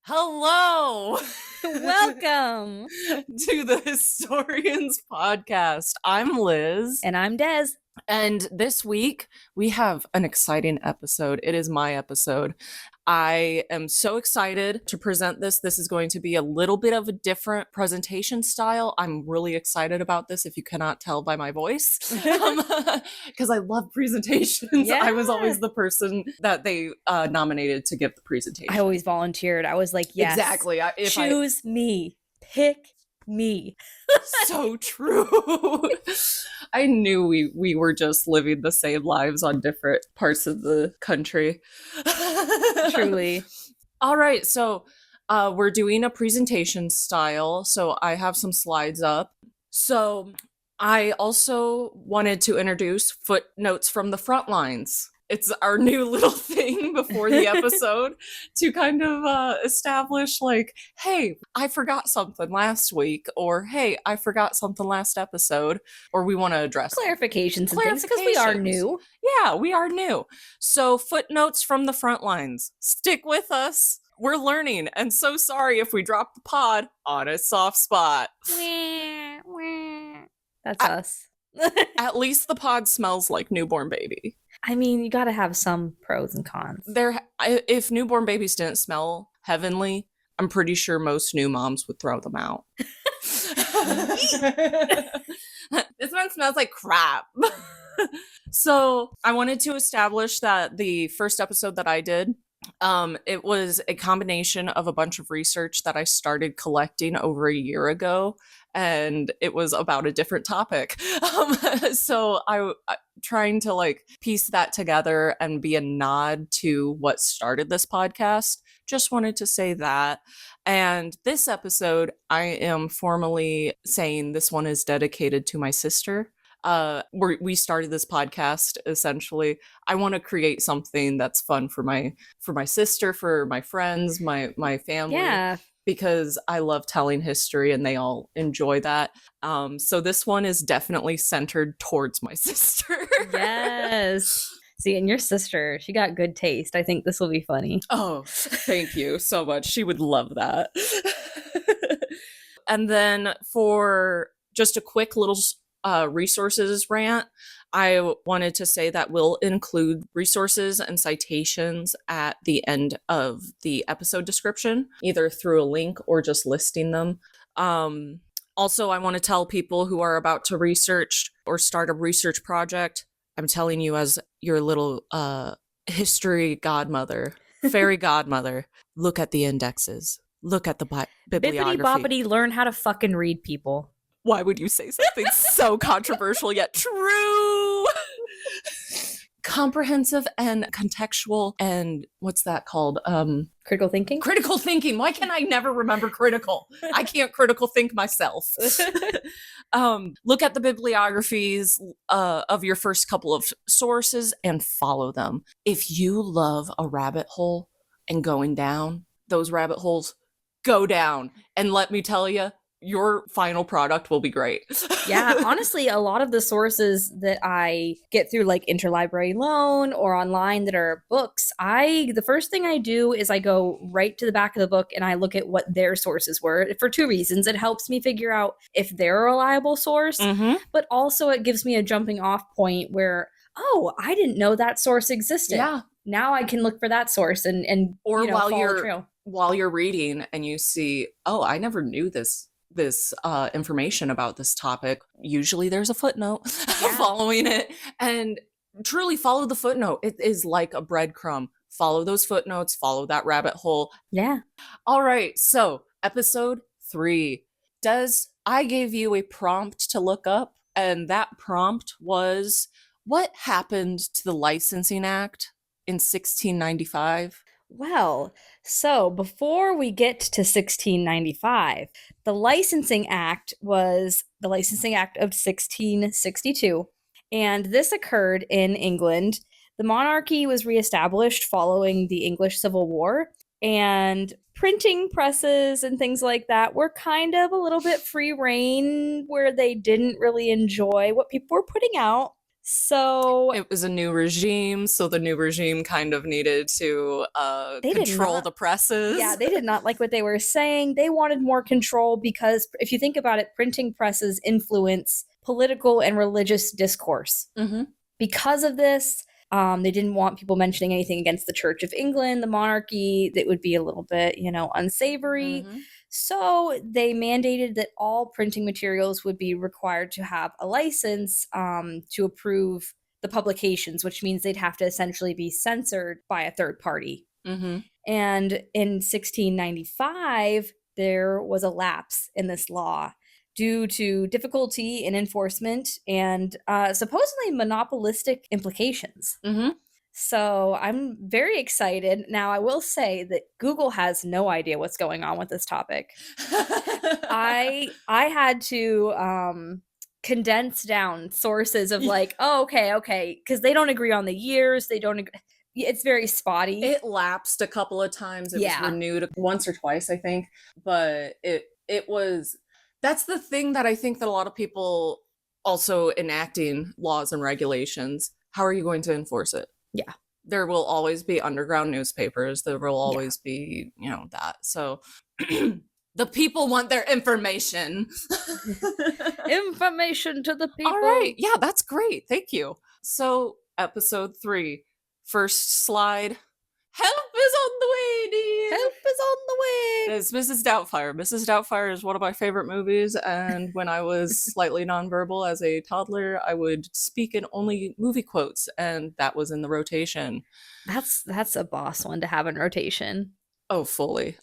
Hello! Welcome to the Hystorians podcast. I'm Liz. And I'm Des. And this week, we have an exciting episode. It is my episode. I am so excited to present this. This is going to be a little bit of a different presentation style. I'm really excited about this, if you cannot tell by my voice, because I love presentations. Yeah. I was always the person that they nominated to give the presentation. I always volunteered. I was like, yes. Exactly. Choose me. Pick me. So true. I knew we were just living the same lives on different parts of the country. Truly. All right, so we're doing a presentation style, so I have some slides up. So I also wanted to introduce footnotes from the front lines. It's our new little thing before the episode to kind of establish, like, hey, I forgot something last week, or hey, I forgot something last episode, or we want to address clarifications and things, because we are new. Yeah, we are new. So footnotes from the front lines. Stick with us. We're learning, and so sorry if we drop the pod on a soft spot. That's us. At least the pod smells like newborn baby. I mean, you gotta have some pros and cons. If newborn babies didn't smell heavenly, I'm pretty sure most new moms would throw them out. This one smells like crap. So I wanted to establish that the first episode that I did, it was a combination of a bunch of research that I started collecting over a year ago, and it was about a different topic. So I trying to like piece that together and be a nod to what started this podcast. Just wanted to say that. And this episode, I am formally saying this one is dedicated to my sister. We started this podcast essentially. I want to create something that's fun for my sister, for my friends, my family. Yeah. Because I love telling history and they all enjoy that. So this one is definitely centered towards my sister. Yes. See, and your sister, she got good taste. I think this will be funny. Oh, thank you so much. She would love that. And then for just a quick little resources rant, I wanted to say that we'll include resources and citations at the end of the episode description, either through a link or just listing them. Also, I want to tell people who are about to research or start a research project, I'm telling you as your little history godmother, fairy godmother, look at the indexes. Look at the bibliography. Bibbity Boppity, learn how to fucking read, people. Why would you say something so controversial yet true? Comprehensive and contextual and what's that called? Critical thinking? Critical thinking. Why can I never remember critical? I can't critical think myself. Look at the bibliographies of your first couple of sources and follow them. If you love a rabbit hole and going down those rabbit holes, go down. And let me tell you, your final product will be great. Yeah, honestly, a lot of the sources that I get through like interlibrary loan or online that are books, the first thing I do is I go right to the back of the book and I look at what their sources were for two reasons. It helps me figure out if they're a reliable source, but also it gives me a jumping off point where, oh, I didn't know that source existed. Yeah. Now I can look for that source and or follow while you're reading and you see, oh, I never knew this information about this topic. Usually there's a footnote following it, and truly follow the footnote. It is like a breadcrumb. Follow those footnotes, follow that rabbit hole. Yeah. All right. So episode 3. I gave you a prompt to look up, and that prompt was, What happened to the Licensing Act in 1695? Well, so before we get to 1695, the Licensing Act was the Licensing Act of 1662, and this occurred in England. The monarchy was reestablished following the English Civil War, and printing presses and things like that were kind of a little bit free reign where they didn't really enjoy what people were putting out. So It was a new regime, so the new regime kind of needed to They did control not- the presses. yeah, they did not like what they were saying. They wanted more control because if you think about it, printing presses influence political and religious discourse. Mm-hmm. Because of this, they didn't want people mentioning anything against the Church of England, the monarchy, that would be a little bit, unsavory. Mm-hmm. So they mandated that all printing materials would be required to have a license to approve the publications, which means they'd have to essentially be censored by a third party. Mm-hmm. And in 1695, there was a lapse in this law due to difficulty in enforcement and supposedly monopolistic implications. Mm-hmm. So I'm very excited. Now, I will say that Google has no idea what's going on with this topic. I had to condense down sources of like, oh, okay, because they don't agree on the years. They don't agree. It's very spotty. It lapsed a couple of times. It was renewed once or twice, I think. But it was, that's the thing that I think that a lot of people also enacting laws and regulations, how are you going to enforce it? Yeah. There will always be underground newspapers. There will always be, that. So the people want their information. Information to the people. All right. Yeah, that's great. Thank you. So episode 3, first slide. Help is on the way, dear. Help is on the way. It's Mrs. Doubtfire. Mrs. Doubtfire is one of my favorite movies, and when I was slightly nonverbal as a toddler, I would speak in only movie quotes, and that was in the rotation. That's a boss one to have in rotation. Oh, fully.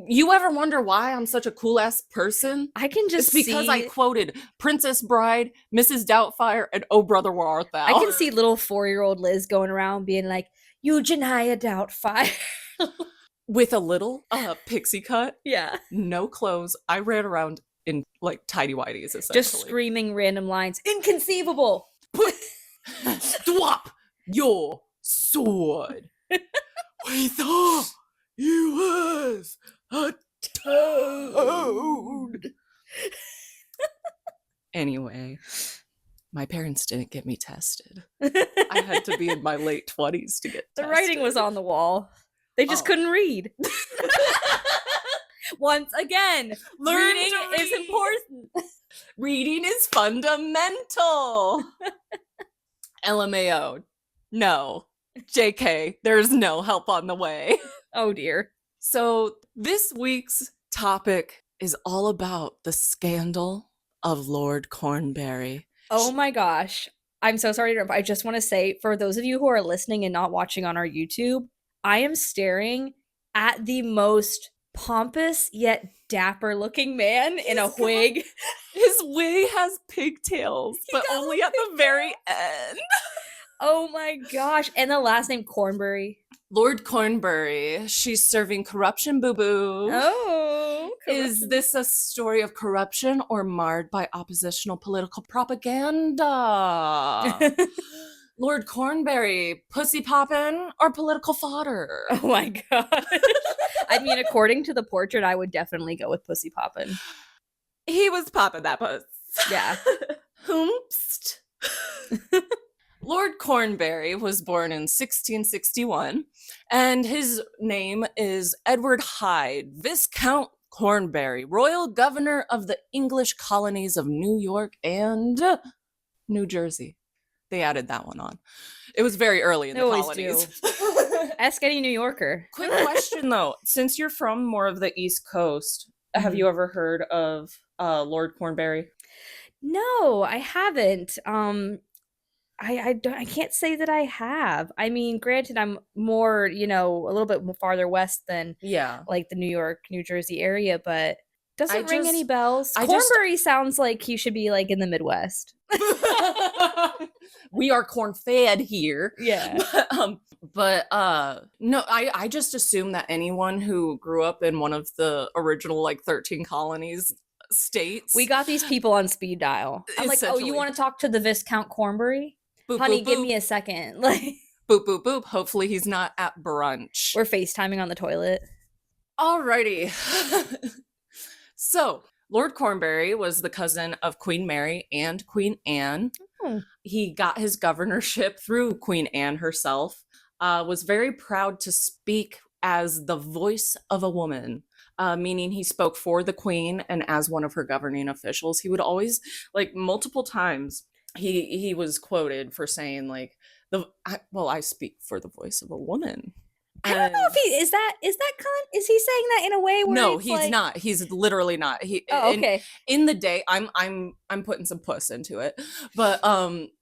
You ever wonder why I'm such a cool-ass person? I can just It's because I quoted Princess Bride, Mrs. Doubtfire, and Oh Brother Where Art Thou. I can see little 4-year-old Liz going around being like, Eugenia Doubtfire. With a little pixie cut. Yeah. No clothes. I ran around in like tidy whities, essentially. Just screaming random lines. Inconceivable. Drop your sword. We thought you was a toad. Anyway, my parents didn't get me tested. I had to be in my late 20s to get tested. The writing was on the wall. They just couldn't read. Once again, reading is important. Reading is fundamental. LMAO. No. JK, there's no help on the way. Oh dear. So this week's topic is all about the scandal of Lord Cornbury. Oh my gosh. I'm so sorry to interrupt. I just want to say, for those of you who are listening and not watching on our YouTube, I am staring at the most pompous yet dapper looking man in a wig. His wig has pigtails, but only at the very end. Oh my gosh. And the last name Cornbury. Lord Cornbury. She's serving corruption, boo-boo. Oh. Is this a story of corruption or marred by oppositional political propaganda? Lord Cornbury, pussy poppin' or political fodder? Oh my gosh. I mean, according to the portrait, I would definitely go with pussy poppin'. He was popping that puss. Yeah. Hoomst. Lord Cornbury was born in 1661, and his name is Edward Hyde, Viscount Cornbury, Royal Governor of the English colonies of New York and New Jersey. They added that one on. It was very early in the colonies. Ask any New Yorker. Quick question though, since you're from more of the East Coast, have you ever heard of Lord Cornbury? No, I haven't. I can't say that I have. I mean, granted, I'm more, a little bit more farther west than like the New York, New Jersey area, but Doesn't ring any bells. I Cornbury sounds like he should be like in the Midwest. We are corn fed here. Yeah. But no, I just assume that anyone who grew up in one of the original like 13 colonies states. We got these people on speed dial. I'm like, oh, you want to talk to the Viscount Cornbury? Boop, Honey, boop, give boop. me a second. Like, Boop, boop, boop. Hopefully he's not at brunch. we're FaceTiming on the toilet. Alrighty. So, Lord Cornbury was the cousin of Queen Mary and Queen Anne. Oh. He got his governorship through Queen Anne herself, was very proud to speak as the voice of a woman, meaning he spoke for the queen and as one of her governing officials. He would always, like, multiple times, he was quoted for saying, like, I speak for the voice of a woman. I don't know if he is he saying that in a way where no, it's he's like... not. He's literally not. okay. In the day, I'm putting some puss into it, but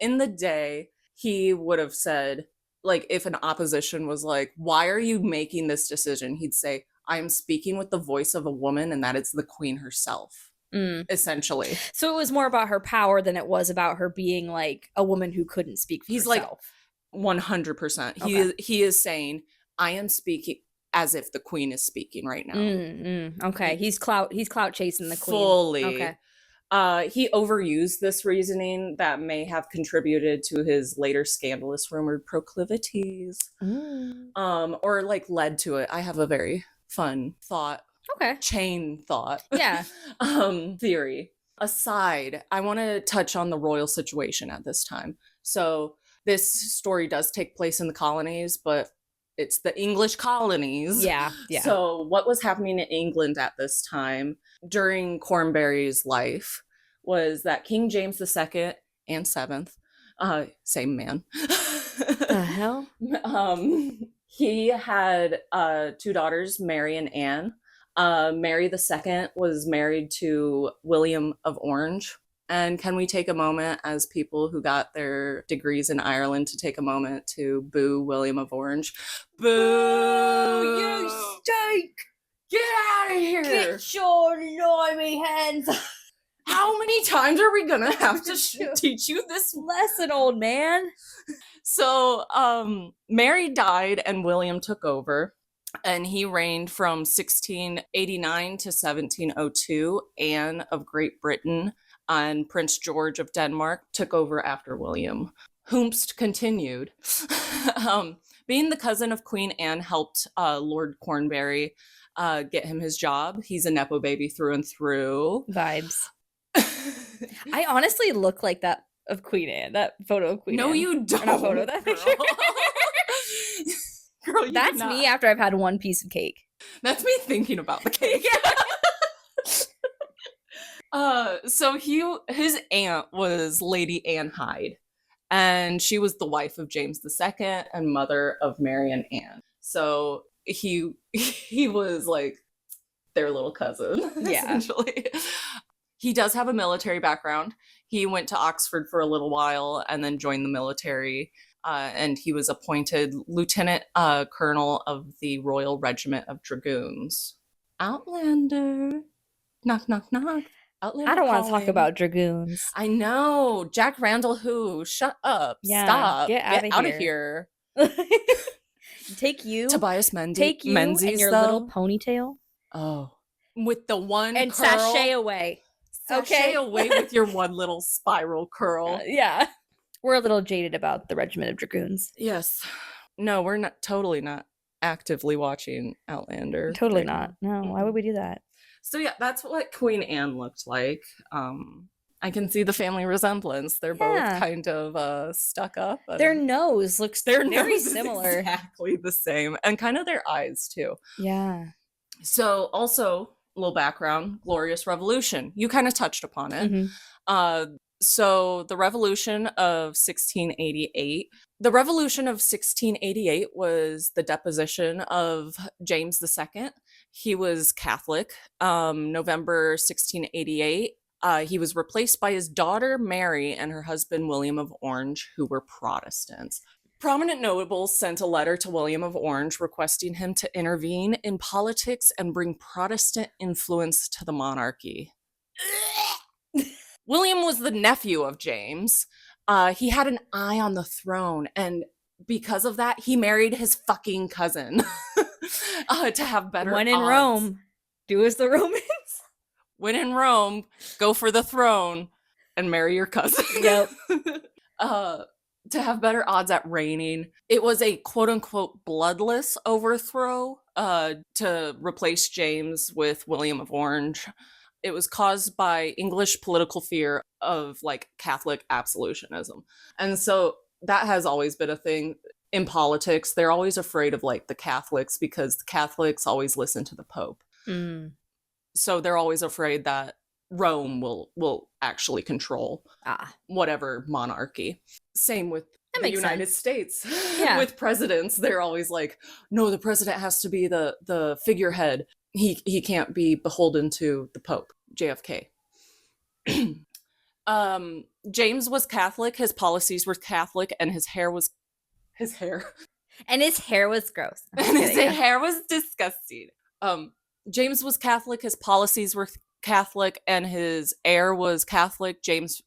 in the day, he would have said, like, if an opposition was like, "Why are you making this decision?" He'd say, "I am speaking with the voice of a woman, and that is the queen herself." Essentially. So it was more about her power than it was about her being like a woman who couldn't speak for herself. Like 100%. Okay. He is saying, I am speaking as if the queen is speaking right now. Okay. He's clout chasing the queen. Fully. Okay. He overused this reasoning that may have contributed to his later scandalous rumored proclivities. Or like led to it. I have a very fun thought. Okay. Chain thought. Yeah. Theory. Aside, I want to touch on the royal situation at this time. So this story does take place in the colonies, but it's the English colonies. Yeah. So what was happening in England at this time during Cornbury's life was that King James II and 7th, same man. The hell? He had 2 daughters, Mary and Anne. Mary II was married to William of Orange. And can we take a moment as people who got their degrees in Ireland to take a moment to boo William of Orange? Boo! You stink! Get out of here! Get your limey hands! How many times are we gonna have to teach you this lesson, old man? So, Mary died and William took over. And he reigned from 1689 to 1702. Anne of Great Britain and Prince George of Denmark took over after William. Whomst continued. Being the cousin of Queen Anne helped Lord Cornbury get him his job. He's a Nepo baby through and through. Vibes. I honestly look like that of Queen Anne, that photo of Queen Anne. No, you don't. Not photo, that picture. Girl, that's me after I've had one piece of cake. That's me thinking about the cake. So his aunt was Lady Anne Hyde, and she was the wife of James II and mother of Mary and Anne. So he was like their little cousin, essentially. He does have a military background. He went to Oxford for a little while and then joined the military. And he was appointed lieutenant colonel of the Royal Regiment of Dragoons. Outlander. Knock, knock, knock. Outlander I don't want to calling. talk about dragoons. I know. Jack Randall who? Shut up. Yeah, Stop. Get out of here. Take you. Tobias Take you Menzies, and your though. little ponytail. Oh. With the one and curl. sashay away. Sashay away with your one little spiral curl. Yeah. We're a little jaded about the Regiment of Dragoons. Yes. No, we're totally not actively watching Outlander. Totally not. No, why would we do that? So yeah, that's what Queen Anne looked like. I can see the family resemblance. They're both kind of stuck up. Their nose looks very similar. Exactly the same. And kind of their eyes too. Yeah. So also, a little background, Glorious Revolution. You kind of touched upon it. Mm-hmm. So the Revolution of 1688. The Revolution of 1688 was the deposition of James II. He was Catholic. November 1688. He was replaced by his daughter Mary and her husband William of Orange, who were Protestants. Prominent notables sent a letter to William of Orange requesting him to intervene in politics and bring Protestant influence to the monarchy. William was the nephew of James. He had an eye on the throne, and because of that, he married his fucking cousin to have better When in odds. Rome, do as the Romans. When in Rome, go for the throne and marry your cousin. Yep. To have better odds at reigning. It was a quote-unquote bloodless overthrow to replace James with William of Orange. It was caused by English political fear of like Catholic absolutionism. And so that has always been a thing in politics. They're always afraid of like the Catholics because the Catholics always listen to the Pope. So they're always afraid that Rome will actually control whatever monarchy. Same with the United States. Yeah. With presidents, they're always like, no, the president has to be the figurehead. He can't be beholden to the Pope, JFK. James was Catholic, his policies were Catholic, and his hair was And his hair was gross. And his hair was disgusting. James was Catholic, his policies were Catholic, and his heir was Catholic, James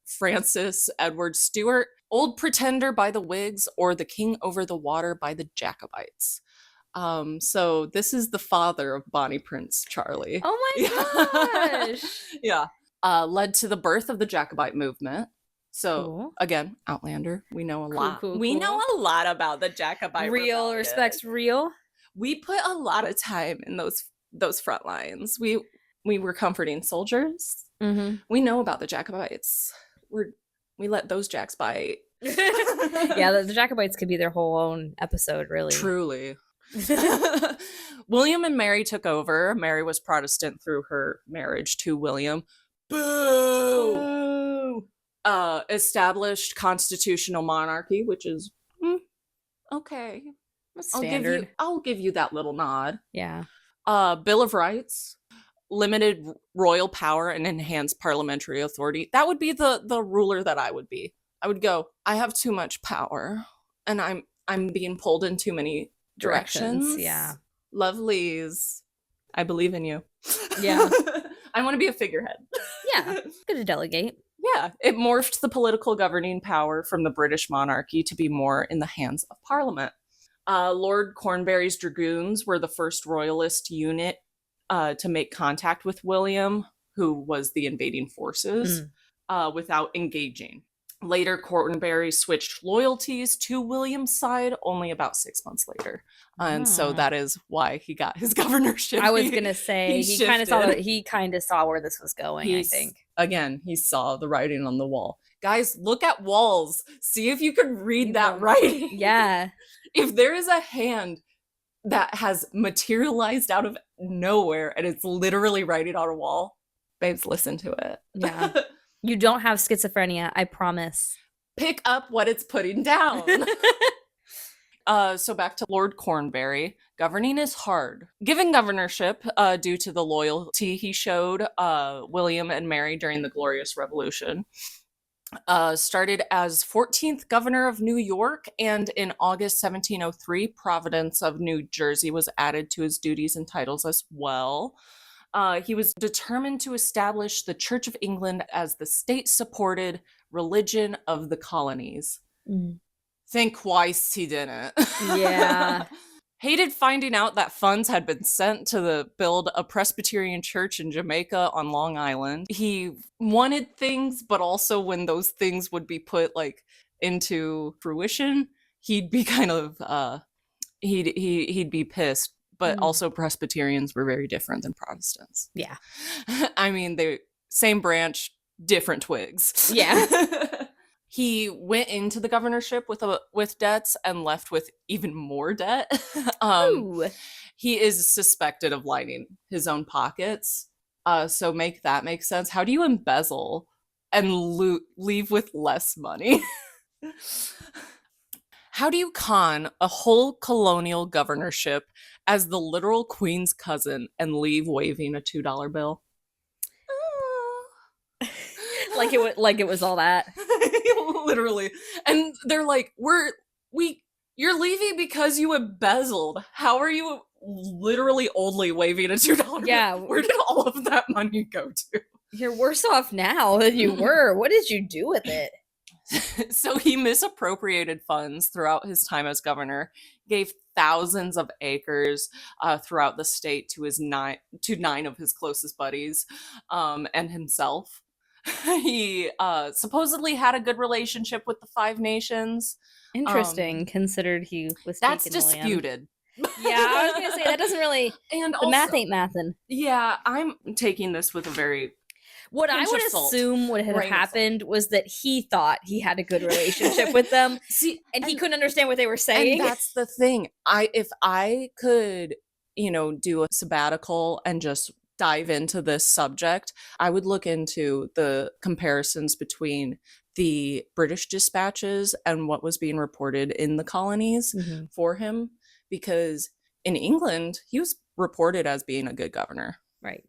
Francis Edward Stuart, Old Pretender by the Whigs, or the King over the Water by the Jacobites. So this is the father of Bonnie Prince Charlie. Oh my gosh. Yeah. Led to the birth of the Jacobite movement. So Cool. again, Outlander. We know a lot. Cool, We cool. know a lot about the Jacobite Real rebellion. respects real. We put a lot of time in those front lines. We were comforting soldiers. Mm-hmm. We know about the Jacobites. We let those Jacks bite. Yeah, the Jacobites could be their whole own episode, really. Truly. William and Mary took over. Mary was Protestant through her marriage to William. Boo! Established constitutional monarchy, which is okay. Standard. I'll give you that little nod. Yeah. Bill of Rights, limited royal power and enhanced parliamentary authority. That would be the ruler that I would be. I would go, I have too much power and I'm being pulled in too many directions. Yeah. Lovelies. I believe in you. Yeah. I want to be a figurehead. Yeah. Good to delegate. Yeah. It morphed the political governing power from the British monarchy to be more in the hands of Parliament. Lord Cornbury's Dragoons were the first royalist unit to make contact with William, who was the invading forces, without engaging. Later, Cornbury switched loyalties to William's side only about 6 months later. And so that is why he got his governorship. I was going to say, he kind of saw where this was going, I think. Again, he saw the writing on the wall. Guys, look at walls. See if you can read that writing. Yeah. If there is a hand that has materialized out of nowhere and it's literally writing on a wall, babes, listen to it. Yeah. You don't have schizophrenia, I promise. Pick up what it's putting down. So back to Lord Cornbury. Governing is hard. Given governorship due to the loyalty he showed William and Mary during the Glorious Revolution. Started as 14th governor of New York, and in August 1703, Providence of New Jersey was added to his duties and titles as well. He was determined to establish the Church of England as the state-supported religion of the colonies. Think twice he didn't. Yeah. Hated finding out that funds had been sent to build a Presbyterian church in Jamaica on Long Island. He wanted things, but also when those things would be put like into fruition, he'd be kind of he'd be pissed. But also Presbyterians were very different than Protestants. Yeah. I mean, they same branch, different twigs. Yeah. He went into the governorship with debts and left with even more debt. He is suspected of lining his own pockets. So make that make sense. How do you embezzle and leave with less money? How do you con a whole colonial governorship as the literal queen's cousin and leave waving a $2 bill? like it was all that. Literally. And they're like, we're You're leaving because you embezzled. How are you literally only waving a $2 Yeah. bill? Where did all of that money go to? You're worse off now than you were. What did you do with it? So he misappropriated funds throughout his time as governor, gave thousands of acres throughout the state to nine of his closest buddies, and himself. He supposedly had a good relationship with the Five Nations. Interesting, considered he was That's taking the land. disputed. Yeah, I was gonna say that doesn't really. And the also, math ain't mathin'. Yeah, I'm taking this with a very What I would assume would have happened was that he thought he had a good relationship with them. See, and he couldn't understand what they were saying. And that's the thing. If I could, do a sabbatical and just dive into this subject, I would look into the comparisons between the British dispatches and what was being reported in the colonies for him, because in England, he was reported as being a good governor. Right.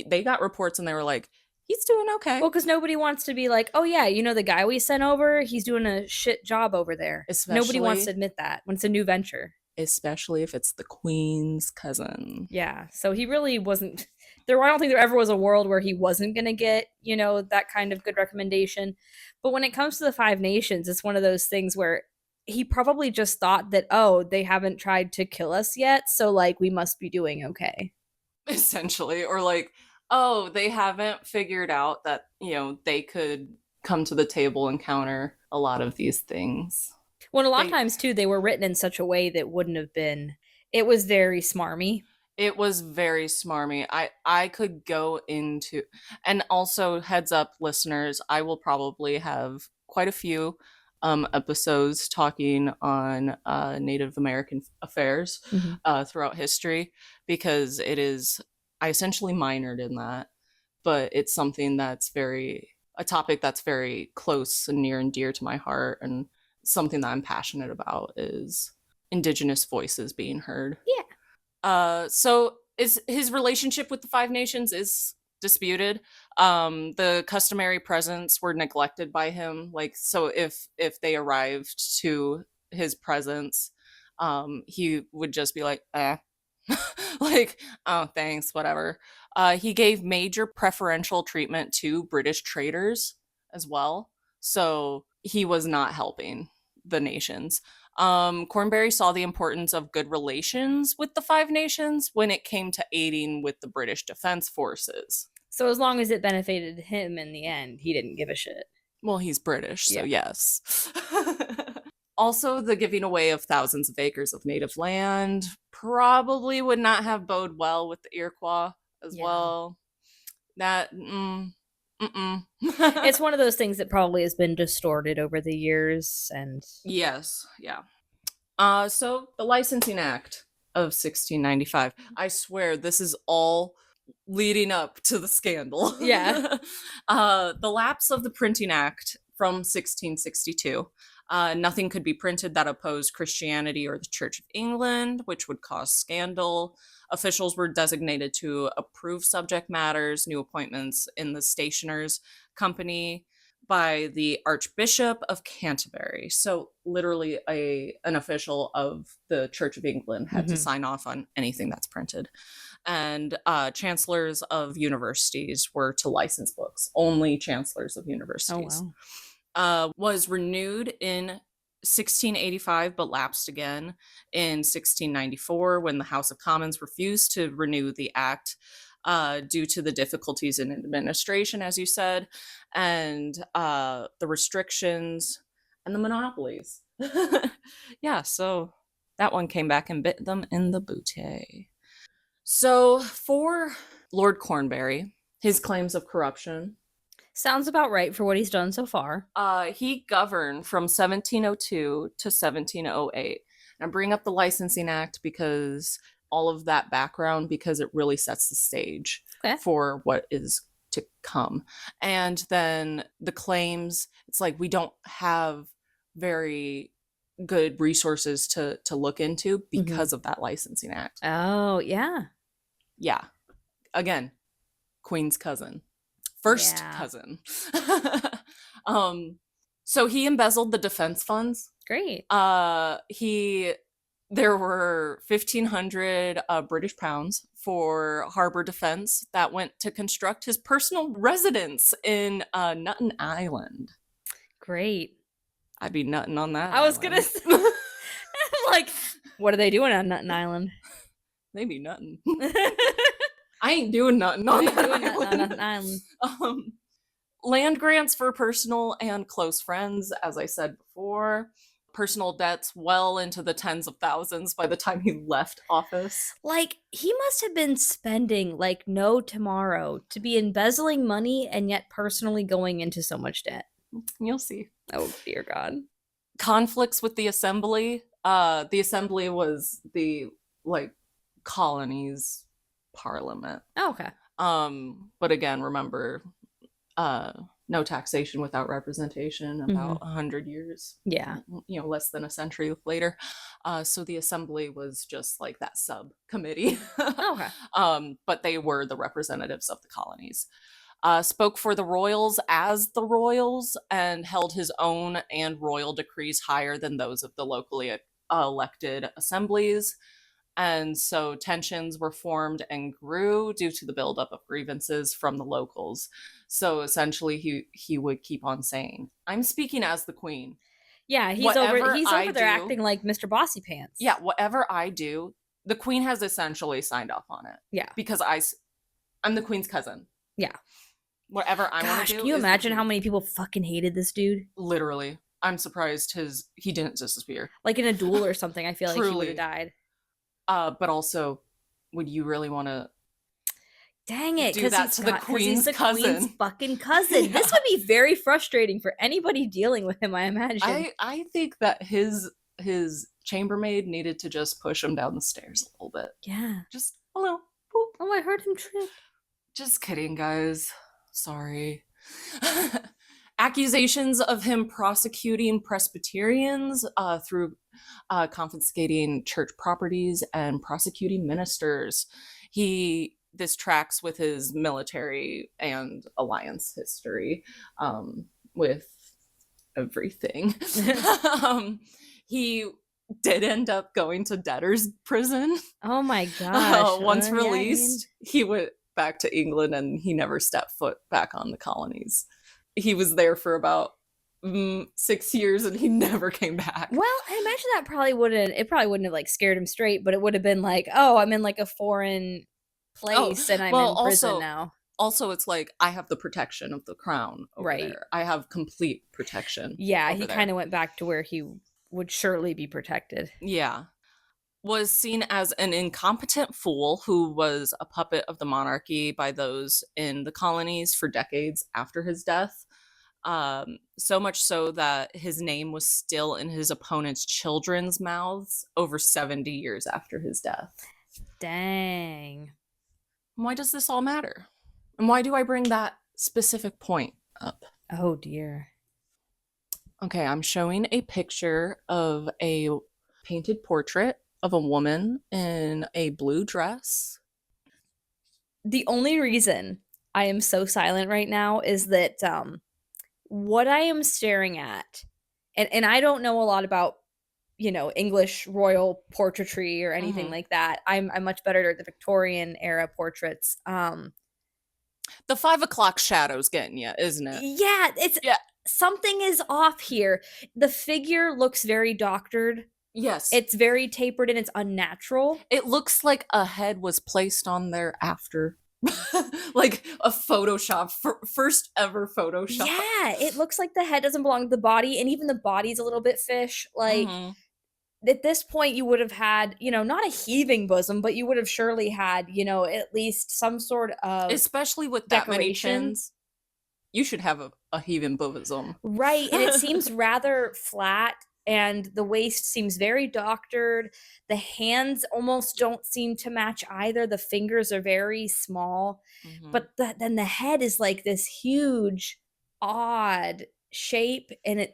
They got reports and they were like, he's doing okay. Well, because nobody wants to be like, oh yeah, the guy we sent over, he's doing a shit job over there. Nobody wants to admit that when it's a new venture. Especially if it's the Queen's cousin. Yeah, so he really wasn't there. I don't think there ever was a world where he wasn't going to get, that kind of good recommendation. But when it comes to the Five Nations, it's one of those things where he probably just thought that, oh, they haven't tried to kill us yet, so like we must be doing okay. Essentially, or like, oh, they haven't figured out that, they could come to the table and counter a lot of these things. Well, a lot of times, too, they were written in such a way that wouldn't have been... It was very smarmy. It was very smarmy. I could go into... And also, heads up, listeners, I will probably have quite a few episodes talking on Native American affairs throughout history, because it is... I essentially minored in that, but it's something that's a topic that's very close and near and dear to my heart, and something that I'm passionate about is Indigenous voices being heard. Yeah. So his relationship with the Five Nations is disputed. The customary presents were neglected by him. Like, so if they arrived to his presence, he would just be like, like, oh, thanks, whatever. He gave major preferential treatment to British traders as well. So he was not helping the nations. Cornbury saw the importance of good relations with the Five Nations when it came to aiding with the British Defense Forces. So as long as it benefited him in the end, he didn't give a shit. Well, he's British, so yes. Also, the giving away of thousands of acres of native land probably would not have bode well with the Iroquois as well. That, It's one of those things that probably has been distorted over the years, and... Yes, yeah. So, the Licensing Act of 1695. I swear, this is all leading up to the scandal. Yeah. The lapse of the Printing Act from 1662. Nothing could be printed that opposed Christianity or the Church of England, which would cause scandal. Officials were designated to approve subject matters, new appointments in the Stationers' Company by the Archbishop of Canterbury. So literally an official of the Church of England had to sign off on anything that's printed. And chancellors of universities were to license books. Only chancellors of universities. Oh, wow. Was renewed in 1685, but lapsed again in 1694 when the House of Commons refused to renew the act due to the difficulties in administration, as you said, and the restrictions and the monopolies. Yeah, so that one came back and bit them in the booty. So for Lord Cornbury, his claims of corruption... Sounds about right for what he's done so far. He governed from 1702 to 1708. And I bring up the Licensing Act because all of that background, because it really sets the stage for what is to come. And then the claims, it's like we don't have very good resources to look into because of that Licensing Act. Oh, yeah. Yeah. Again, Queen's cousin. First cousin. So he embezzled the defense funds. Great. There were 1,500 British pounds for harbor defense that went to construct his personal residence in Nutten Island. Great. I'd be nutting on that. I was gonna say, like, what are they doing on Nutten Island? They be nutting. I ain't doing nothing on that island. Land grants for personal and close friends, as I said before. Personal debts well into the tens of thousands by the time he left office. Like, he must have been spending like no tomorrow to be embezzling money and yet personally going into so much debt. You'll see. Oh, dear God. Conflicts with the assembly. The assembly was the, like, colony's parliament. Oh, okay. But again, remember, no taxation without representation about 100 years. Yeah. Less than a century later. So the assembly was just like that subcommittee. Okay. But they were the representatives of the colonies. Spoke for the royals as the royals and held his own and royal decrees higher than those of the locally elected assemblies. And so tensions were formed and grew due to the buildup of grievances from the locals. So essentially, he would keep on saying, "I'm speaking as the queen." Yeah, he's over there acting like Mr. Bossy Pants. Yeah, whatever I do, the queen has essentially signed off on it. Yeah, because I'm the queen's cousin. Yeah, whatever I want to do. Can you imagine how many people fucking hated this dude? Literally, I'm surprised he didn't disappear. Like in a duel or something, I feel like he would have died. But also, would you really want to? Dang it! Do that to the queen's cousin. Queen's fucking cousin. Yeah. This would be very frustrating for anybody dealing with him, I imagine. I think that his chambermaid needed to just push him down the stairs a little bit. Yeah. Just a little. Boop. Oh, I heard him trip. Just kidding, guys. Sorry. Accusations of him prosecuting Presbyterians through confiscating church properties and prosecuting ministers. This tracks with his military and alliance history with everything. He did end up going to debtor's prison. Oh my gosh. Once released, he went back to England and he never stepped foot back on the colonies. He was there for about 6 years and he never came back. Well, I imagine that probably wouldn't have like scared him straight, but it would have been like, oh, I'm in like a foreign place and I'm in prison now. Also, it's like I have the protection of the crown over right there. I have complete protection. Yeah, he kind of went back to where he would surely be protected. Yeah. Was seen as an incompetent fool who was a puppet of the monarchy by those in the colonies for decades after his death. So much so that his name was still in his opponent's children's mouths over 70 years after his death. Dang. Why does this all matter? And why do I bring that specific point up? Oh, dear. Okay, I'm showing a picture of a painted portrait of a woman in a blue dress. The only reason I am so silent right now is that what I am staring at, and I don't know a lot about, English royal portraiture or anything like that. I'm much better at the Victorian era portraits. The 5 o'clock shadow's getting you, isn't it? Yeah, something is off here. The figure looks very doctored. Yes. It's very tapered and it's unnatural. It looks like a head was placed on there after. Like a Photoshop, first ever Photoshop. Yeah, it looks like the head doesn't belong to the body, and even the body's a little bit fish. Like, at this point, you would have had, not a heaving bosom, but you would have surely had, at least some sort of especially with that many chins. You should have a heaving bosom. Right, and it seems rather flat. And the waist seems very doctored. The hands almost don't seem to match either. The fingers are very small. But then the head is like this huge, odd shape. And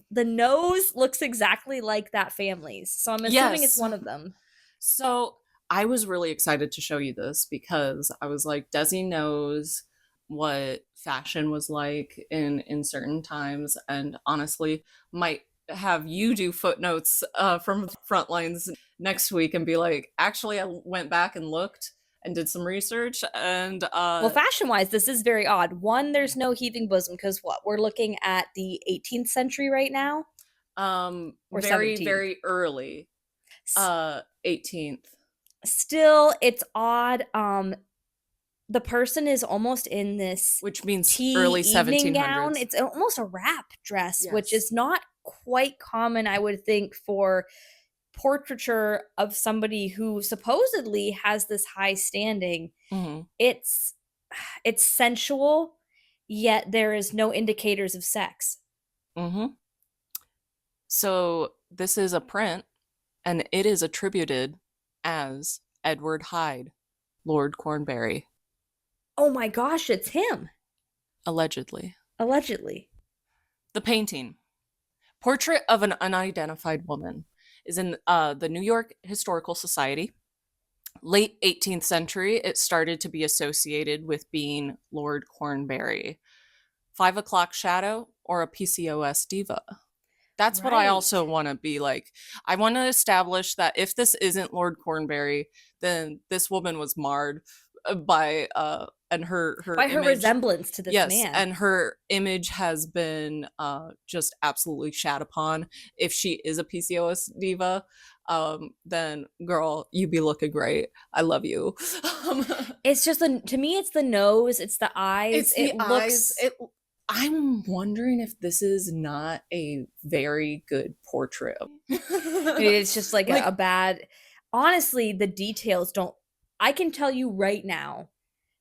the nose looks exactly like that family's. So I'm assuming it's one of them. So I was really excited to show you this because I was like, Desi knows what fashion was like in certain times, and honestly might have you do footnotes from front lines next week and be like, actually, I went back and looked and did some research, and Well, fashion wise, this is very odd. One, there's no heaving bosom because what? We're looking at the 18th century right now? Or very 17th? very early 18th. Still, it's odd. The person is almost in this Which means tea early evening 1700s. gown. It's almost a wrap dress, which Yes. is not quite common, I would think, for portraiture of somebody who supposedly has this high standing. Mhm. It's sensual, yet there is no indicators of sex. Mhm. So this is a print, and it is attributed as Edward Hyde, Lord Cornbury, Oh my gosh, it's him, allegedly. allegedly. The painting, Portrait of an Unidentified Woman, is in the New York Historical Society. Late 18th century, it started to be associated with being Lord Cornbury. 5 o'clock shadow or a PCOS diva. That's what I also Right. want to be like. I want to establish that if this isn't Lord Cornbury, then this woman was marred by and her By her image. resemblance to this Yes, man. and her image has been just absolutely shat upon. If she is a PCOS diva, then girl, you be looking great. I love you. It's just to me, it's the nose, it's the eyes. It's the eyes. I'm wondering if this is not a very good portrait. It's just like, Like, a bad. Honestly, the details don't. I can tell you right now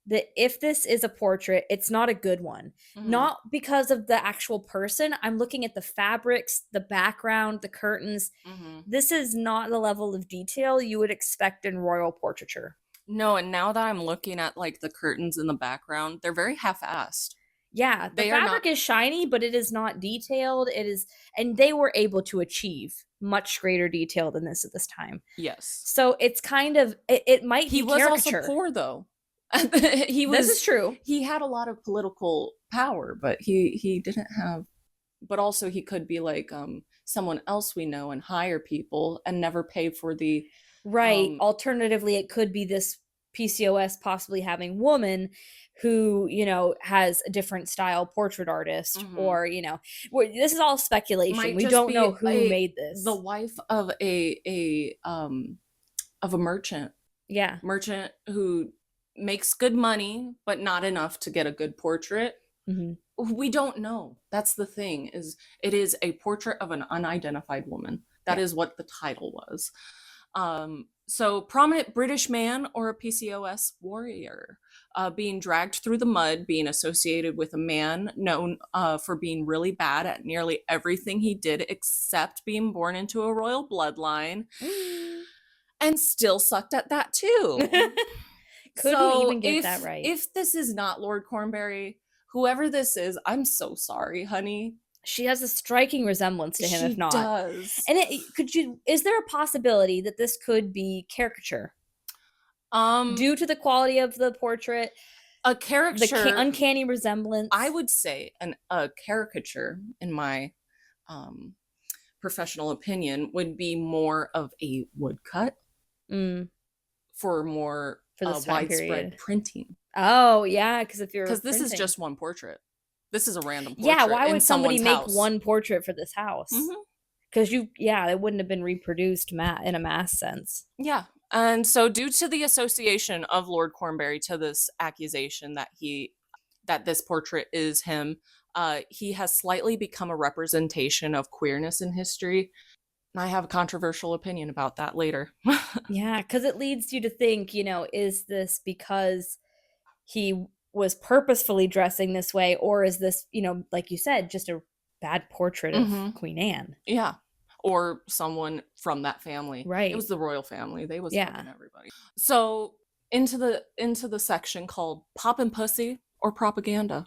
that if this is a portrait, it's not a good one. mhm, Not because of the actual person. I'm looking at the fabrics, the background, the curtains. mhm. This is not the level of detail you would expect in royal portraiture. No, and now that I'm looking at like the curtains in the background, they're very half-assed. Yeah, the They are not. fabric is shiny, but it is not detailed. It is, and they were able to achieve much greater detail than this at this time. Yes. So it's kind of, it might He be was also caricature. poor though. He This is true. He had a lot of political power, but he didn't have. But also, he could be like someone else we know and hire people and never pay for the Right. Alternatively, it could be this PCOS possibly having woman who, has a different style portrait artist, Mhm. or, this is all speculation. Might We just don't be know who made this. the wife of a merchant Yeah. who makes good money but not enough to get a good portrait. Mhm. We don't know. That's the thing, is it is a portrait of an unidentified woman. That Yeah. is what the title was. So prominent British man or a PCOS warrior, being dragged through the mud, being associated with a man known for being really bad at nearly everything he did except being born into a royal bloodline, and still sucked at that too. Could we even get that right? If this is not Lord Cornbury, whoever this is, I'm so sorry, honey. She has a striking resemblance to him, She if not. does. And is there a possibility that this could be caricature? Due to the quality of the portrait, a caricature, the uncanny resemblance. I would say a caricature, in my professional opinion, would be more of a woodcut for more for this widespread period. printing. Oh yeah, because this is just one portrait. This is a random portrait. Yeah, why would somebody make house. one portrait for this house? Because it wouldn't have been reproduced in a mass sense. Yeah. And so due to the association of Lord Cornbury to this accusation that this portrait is him, he has slightly become a representation of queerness in history. And I have a controversial opinion about that later. Yeah, because it leads you to think, is this because he was purposefully dressing this way, or is this, like you said, just a bad portrait of Queen Anne? Yeah. Or someone from that family. Right. It was the royal family. They was fucking everybody. So into the section called Pop and Pussy or Propaganda.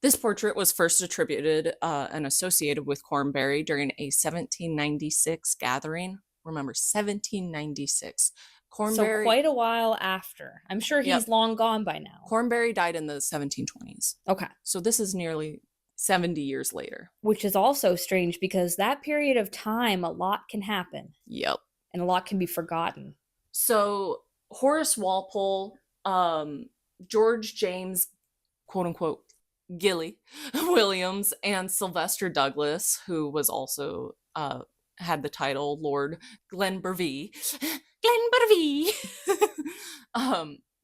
This portrait was first attributed and associated with Cornbury during a 1796 gathering. Remember, 1796. Cornbury, So quite a while after. I'm sure he's long gone by now. Cornbury died in the 1720s. Okay. So this is nearly 70 years later. Which is also strange because that period of time, a lot can happen. Yep. And a lot can be forgotten. So Horace Walpole, George James, quote unquote, Gilly Williams, and Sylvester Douglas, who was also had the title Lord Glenbervie.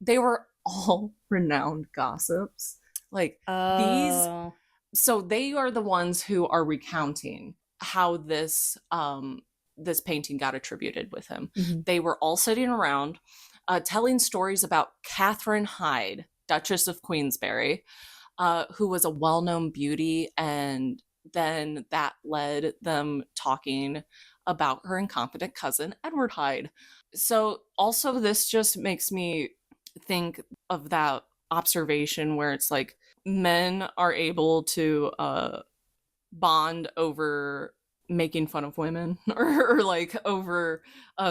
They were all renowned gossips. Like these, so they are the ones who are recounting how this this painting got attributed with him. Mm-hmm. They were all sitting around telling stories about Catherine Hyde, Duchess of Queensberry, who was a well-known beauty, and then that led them talking about her incompetent cousin, Edward Hyde. So also this just makes me think of that observation where it's like men are able to bond over making fun of women or like over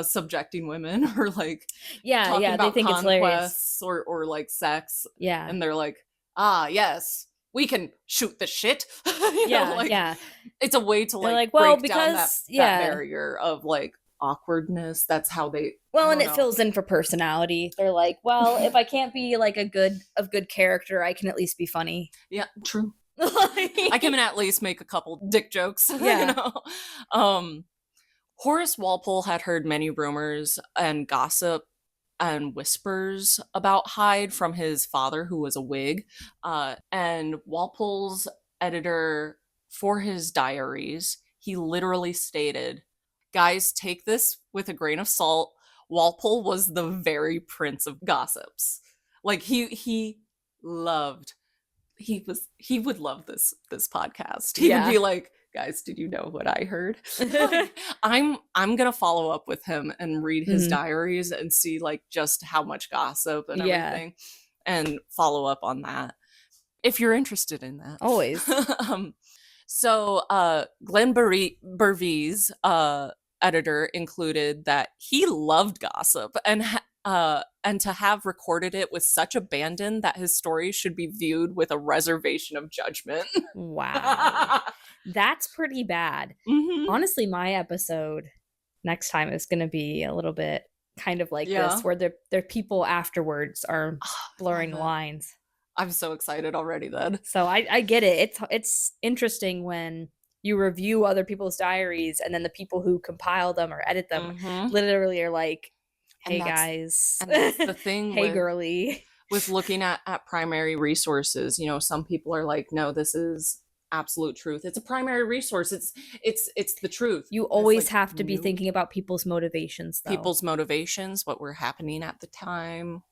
subjecting women or like talking about they think it's hilarious or like sex, and they're like, yes, we can shoot the shit. It's a way to like break down that barrier of like awkwardness. That's how they and it fills in for personality. They're like, well, if I can't be like a good character, I can at least be funny. Yeah, true. I can at least make a couple dick jokes. Horace Walpole had heard many rumors and gossip and whispers about Hyde from his father, who was a Whig, and Walpole's editor for his diaries, he literally stated, guys, take this with a grain of salt. Walpole was the very prince of gossips. Like he would love this podcast. He would be like, guys, did you know what I heard? Like, I'm gonna follow up with him and read his diaries and see like just how much gossip and everything, and follow up on that if you're interested in that. Always. So Glenbervie's editor included that he loved gossip and to have recorded it with such abandon that his stories should be viewed with a reservation of judgment. Wow. That's pretty bad. Mm-hmm. Honestly, my episode next time is going to be a little bit kind of like this, where their people afterwards are blurring lines. I'm so excited already then. So I get it. It's interesting when you review other people's diaries and then the people who compile them or edit them literally are like, hey guys. And that's the thing hey girly. With looking at primary resources, you know, some people are like, no, this is absolute truth. It's a primary resource. It's the truth. You always have to be thinking about people's motivations, though. People's motivations, what were happening at the time.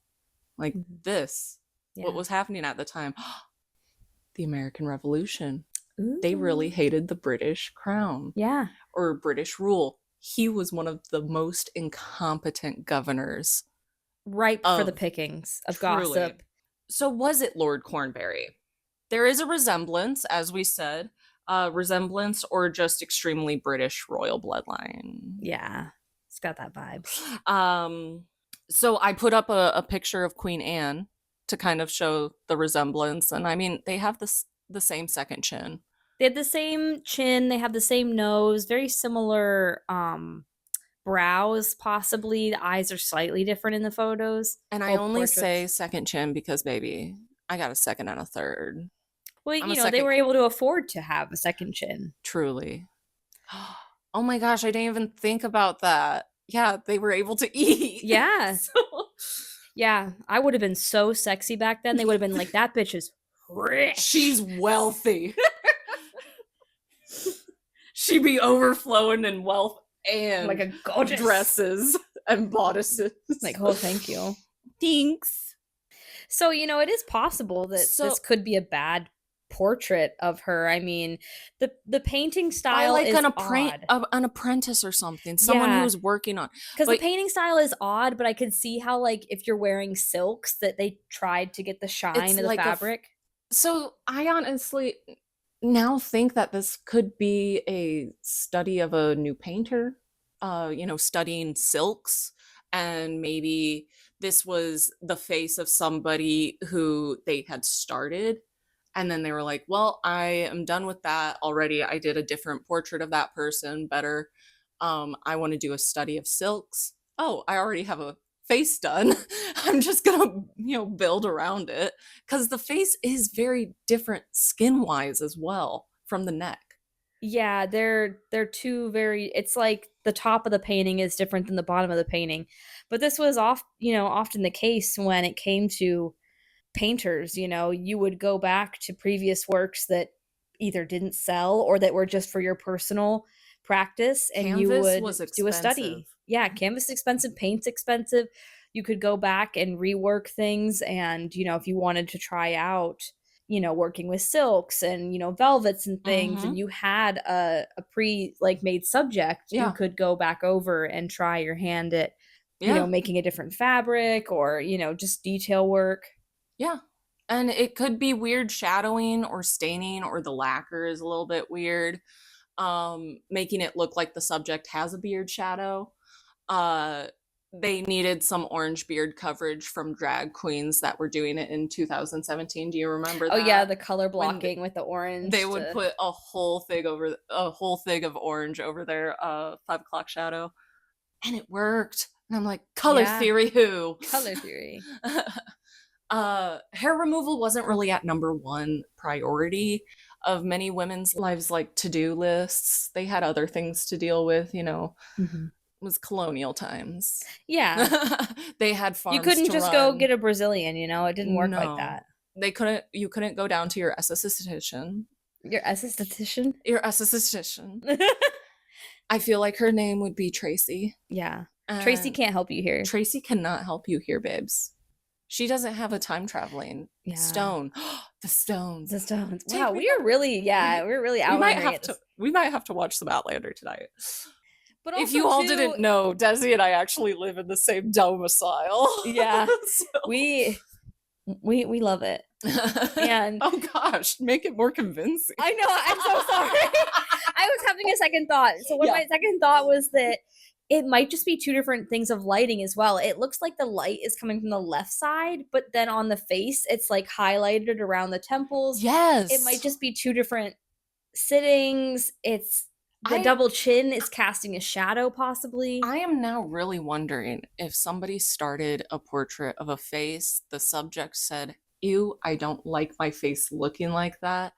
Like this. Yeah. What was happening at the time? The American Revolution. Ooh. They really hated the British crown. Yeah. Or British rule. He was one of the most incompetent governors. Ripe for the pickings of gossip. So was it Lord Cornbury? There is a resemblance, as we said, resemblance or just extremely British royal bloodline. Yeah, it's got that vibe. So I put up a picture of Queen Anne to kind of show the resemblance. And I mean, they have the same second chin. They have the same chin. They have the same nose. Very similar brows, possibly. The eyes are slightly different in the photos. And I only say second chin because, baby, I got a second and a third. Well, you know, they were able to afford to have a second chin. Truly. Oh my gosh, I didn't even think about that. Yeah, they were able to eat. Yeah. Yeah, I would have been so sexy back then. They would have been like, that bitch is rich. She's wealthy. She'd be overflowing in wealth and like a gorgeous dresses and bodices. Like, oh, thank you. Thanks. So, you know, it is possible that this could be a bad portrait of her. I mean, the painting style is odd. An apprentice or something. Someone who's working on. Because the painting style is odd, but I could see how, like, if you're wearing silks, that they tried to get the shine of the fabric. So I honestly now think that this could be a study of a new painter, you know, studying silks and maybe this was the face of somebody who they had started, and then they were like, well, I am done with that already. I did a different portrait of that person better. I want to do a study of silks. Oh, I already have a face done. I'm just gonna, build around it, because the face is very different skin wise as well from the neck. Yeah, they're two very, it's like the top of the painting is different than the bottom of the painting. But this was often the case when it came to painters, you would go back to previous works that either didn't sell or that were just for your personal practice, and you Canvas would was do a expensive. study. Yeah, canvas expensive, paint's expensive. You could go back and rework things, and if you wanted to try out working with silks and velvets and things, and you had a pre like made subject, you could go back over and try your hand at making a different fabric or just detail work. Yeah. And it could be weird shadowing or staining, or the lacquer is a little bit weird, making it look like the subject has a beard shadow. They needed some orange beard coverage from drag queens that were doing it in 2017. Do you remember that? Oh yeah, the color blocking with the orange. They would put a whole thing of orange over their 5 o'clock shadow, and it worked. And I'm like, color theory who? Color theory. Hair removal wasn't really at number one priority of many women's lives, like to-do lists. They had other things to deal with, It was colonial times. Yeah. They had farms. You couldn't just go get a Brazilian, it didn't work like that. You couldn't go down to your esthetician. Your esthetician? Your esthetician. I feel like her name would be Tracy. Yeah. Tracy can't help you here. Tracy cannot help you here, babes. She doesn't have a time traveling stone. The stones. The stones. Wow, we're really outlining it. We might have to watch some Outlander tonight. But if you all didn't know, Desi and I actually live in the same domicile. Yeah. So. We love it. And oh gosh, make it more convincing. I know, I'm so sorry. I was having a second thought. So my second thought was that it might just be two different things of lighting as well. It looks like the light is coming from the left side, but then on the face, it's like highlighted around the temples. Yes. It might just be two different sittings. It's the double chin is casting a shadow, possibly. I am now really wondering if somebody started a portrait of a face, the subject said, ew, I don't like my face looking like that.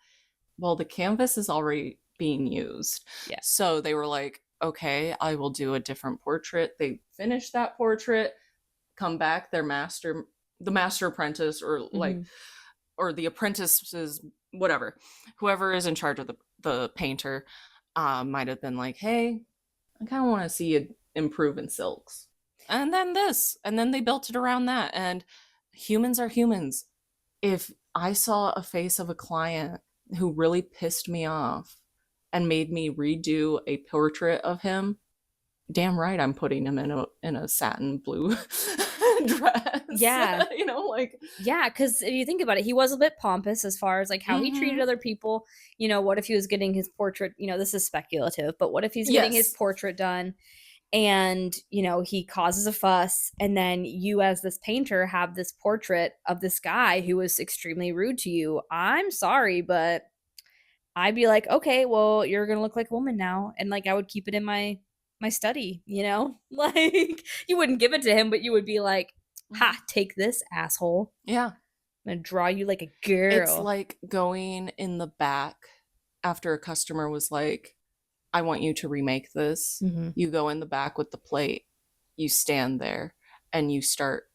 Well, the canvas is already being used. Yeah. So they were like, okay, I will do a different portrait. They finish that portrait, come back, the master apprentice, or or the apprentices, whatever, whoever is in charge of the painter, might have been like, hey, I kind of want to see you improve in silks. And then they built it around that. And humans are humans. If I saw a face of a client who really pissed me off and made me redo a portrait of him, damn right I'm putting him in a satin blue dress. Yeah. Yeah, because if you think about it, he was a bit pompous as far as like how he treated other people. What if he was getting his portrait, this is speculative, but what if he's getting his portrait done and he causes a fuss, and then you as this painter have this portrait of this guy who was extremely rude to you? I'm sorry, but I'd be like, okay, well, you're gonna look like a woman now, and like I would keep it in my study, like you wouldn't give it to him, but you would be like, ha, take this, asshole. Yeah, I'm gonna draw you like a girl. It's like going in the back after a customer was like, I want you to remake this. You go in the back with the plate, you stand there, and you start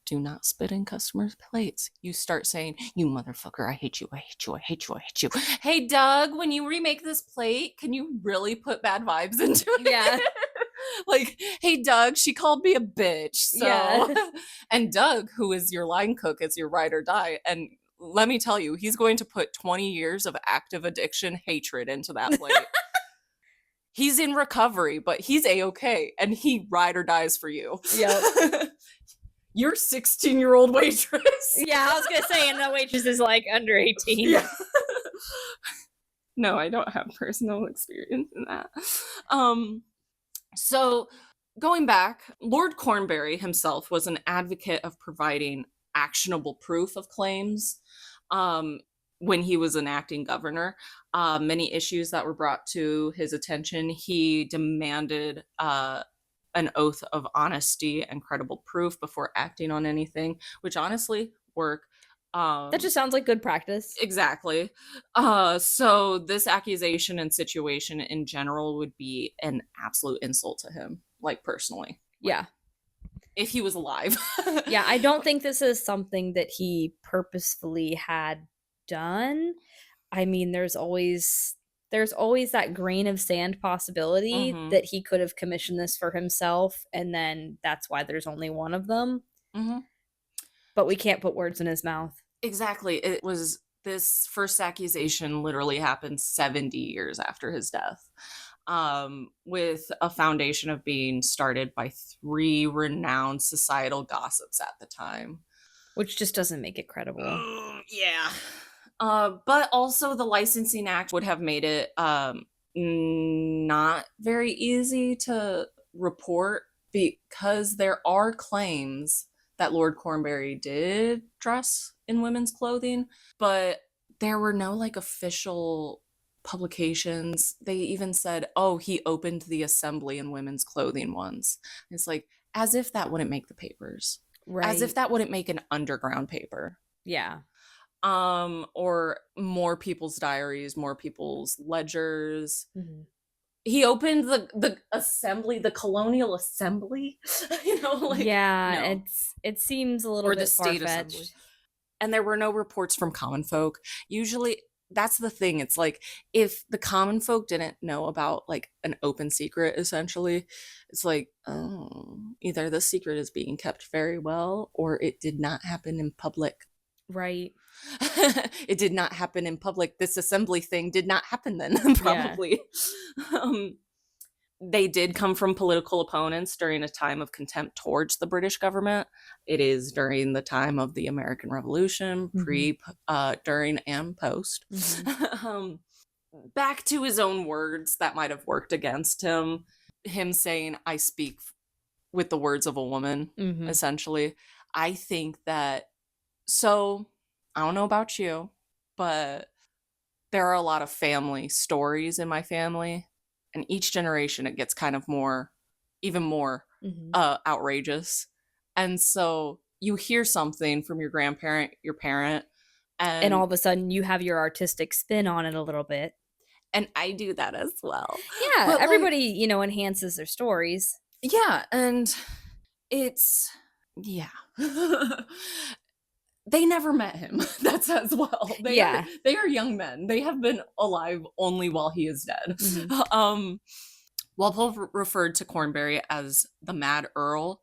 do not spit in customers' plates. You start saying, you motherfucker, I hate you, I hate you, I hate you, I hate you. Hey, Doug, when you remake this plate, can you really put bad vibes into it? Yeah. Like, hey, Doug, she called me a bitch. So, yeah. And Doug, who is your line cook, is your ride or die. And let me tell you, he's going to put 20 years of active addiction hatred into that plate. He's in recovery, but he's A-okay, and he ride or dies for you. Yep. You're 16-year-old waitress. Yeah, I was going to say, and the waitress is like under 18. Yeah. No, I don't have personal experience in that. So going back, Lord Cornbury himself was an advocate of providing actionable proof of claims when he was an acting governor. Many issues that were brought to his attention, he demanded an oath of honesty and credible proof before acting on anything, which honestly work. That just sounds like good practice. Exactly. So this accusation and situation in general would be an absolute insult to him, like personally. Yeah. If he was alive. Yeah, I don't think this is something that he purposefully had done. I mean, there's always that grain of sand possibility Mhm. that he could have commissioned this for himself, and then that's why there's only one of them. Mhm. But we can't put words in his mouth. Exactly. It was this first accusation literally happened 70 years after his death, with a foundation of being started by 3 renowned societal gossips at the time. Which just doesn't make it credible. Yeah. But also the Licensing Act would have made it not very easy to report, because there are claims that Lord Cornbury did dress in women's clothing, but there were no like official publications. They even said, oh, he opened the assembly in women's clothing once. It's like, as if that wouldn't make the papers. Right. As if that wouldn't make an underground paper. Yeah. Or more people's diaries, more people's ledgers. Mm-hmm. He opened the assembly, the colonial assembly. Yeah, no. It seems a little or bit the state assembly. far-fetched. And there were no reports from common folk. Usually, that's the thing. It's like, if the common folk didn't know about like an open secret, essentially, it's like, oh, either the secret is being kept very well, or it did not happen in public. Right. It did not happen in public. This assembly thing did not happen then, probably. Yeah. They did come from political opponents during a time of contempt towards the British government. It is during the time of the American Revolution, pre, during, and post. Mm-hmm. Back to his own words that might have worked against him. Him saying, I speak with the words of a woman, essentially. I think that, so, I don't know about you, but there are a lot of family stories in my family. And each generation, it gets kind of even more outrageous. And so you hear something from your grandparent, your parent, and all of a sudden you have your artistic spin on it a little bit. And I do that as well. Yeah, but everybody, enhances their stories. Yeah, and it's, yeah. They never met him. That's as well. They are young men. They have been alive only while he is dead. Mm-hmm. Walpole referred to Cornbury as the Mad Earl.